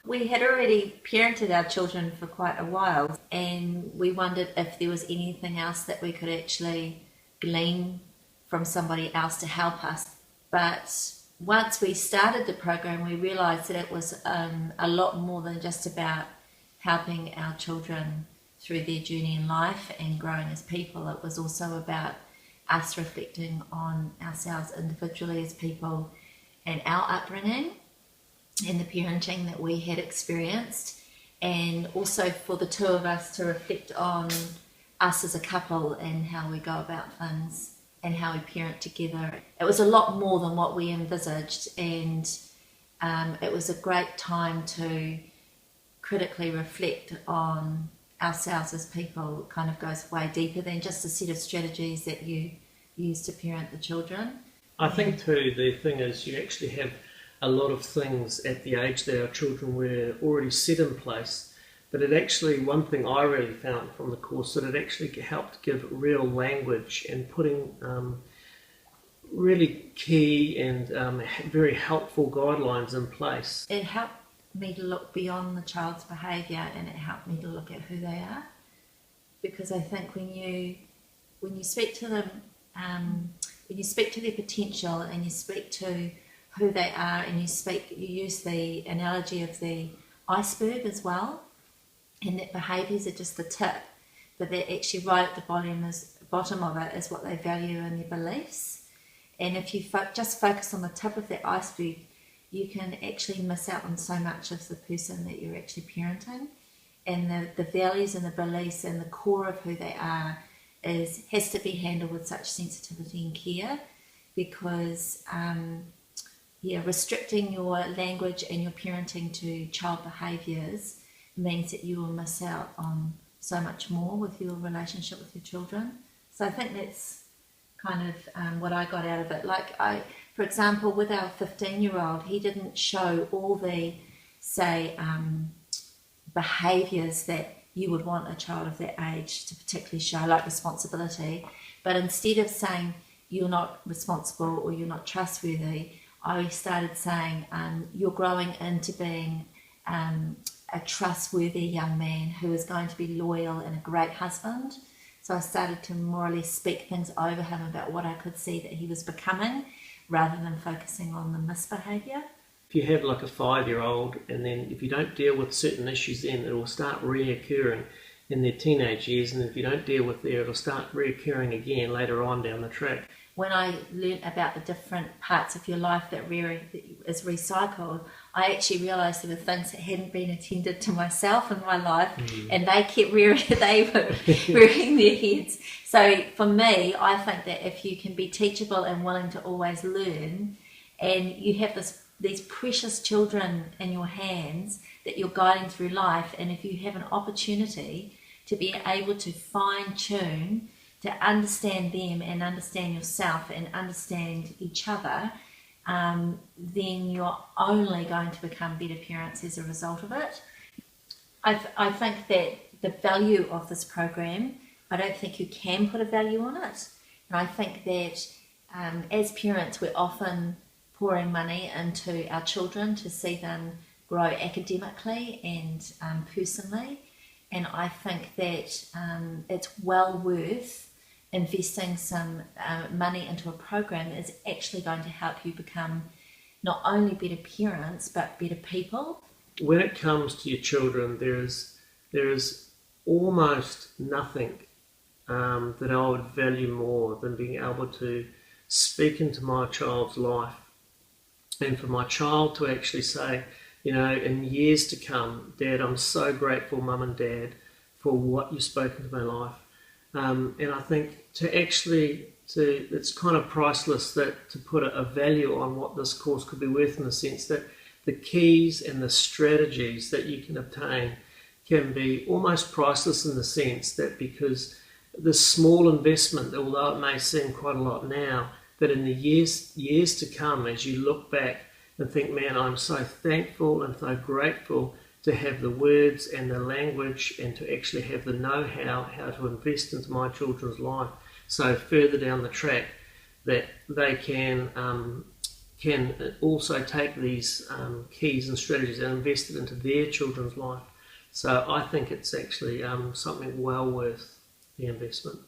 We had already parented our children for quite a while, and we wondered if there was anything else that we could actually glean from somebody else to help us. But once we started the program, we realised that it was a lot more than just about helping our children through their journey in life and growing as people. It was also about us reflecting on ourselves individually as people and our upbringing and the parenting that we had experienced, and also for the two of us to reflect on us as a couple and how we go about things and how we parent together. It was a lot more than what we envisaged, and it was a great time to critically reflect on ourselves as people. It kind of goes way deeper than just a set of strategies that you use to parent the children. I think too, the thing is you actually have a lot of things at the age that our children were already set in place, but it actually, one thing I really found from the course, that it actually helped give real language and putting really key and very helpful guidelines in place. It helped me to look beyond the child's behaviour, and it helped me to look at who they are, because I think when you speak to them, when you speak to their potential and you speak to who they are, and you use the analogy of the iceberg as well, and that behaviours are just the tip, but they're actually right at the bottom of it is what they value and their beliefs. And if you just focus on the tip of that iceberg, you can actually miss out on so much of the person that you're actually parenting. And the values and the beliefs and the core of who they are has to be handled with such sensitivity and care, because restricting your language and your parenting to child behaviours means that you will miss out on so much more with your relationship with your children. So I think that's kind of what I got out of it. For example, with our 15-year-old, he didn't show all the, say, behaviours that you would want a child of that age to particularly show, like responsibility. But instead of saying you're not responsible or you're not trustworthy, I started saying you're growing into being a trustworthy young man who is going to be loyal and a great husband. So I started to more or less speak things over him about what I could see that he was becoming, rather than focusing on the misbehaviour. If you have like a 5-year-old, and then if you don't deal with certain issues, then it will start reoccurring in their teenage years, and if you don't deal with it, it'll start reoccurring again later on down the track. When I learnt about the different parts of your life that is recycled, I actually realised there were things that hadn't been attended to myself in my life, and they kept rearing their heads. So for me, I think that if you can be teachable and willing to always learn, and you have these precious children in your hands that you're guiding through life, and if you have an opportunity to be able to fine-tune, to understand them and understand yourself and understand each other, then you're only going to become better parents as a result of it. I think that the value of this program, I don't think you can put a value on it. And I think that as parents, we're often pouring money into our children to see them grow academically and personally. And I think that it's well worth investing some money into a program that is actually going to help you become not only better parents, but better people. When it comes to your children, there is almost nothing that I would value more than being able to speak into my child's life, and for my child to actually say, in years to come, Dad, I'm so grateful, Mum and Dad, for what you've spoken to my life. And I think it's kind of priceless that to put a value on what this course could be worth, in the sense that the keys and the strategies that you can obtain can be almost priceless, in the sense that because this small investment, although it may seem quite a lot now, but in the years to come, as you look back and think, man, I'm so thankful and so grateful to have the words and the language and to actually have the know-how how to invest into my children's life, so further down the track that they can can also take these keys and strategies and invest it into their children's life. So I think it's actually something well worth the investment.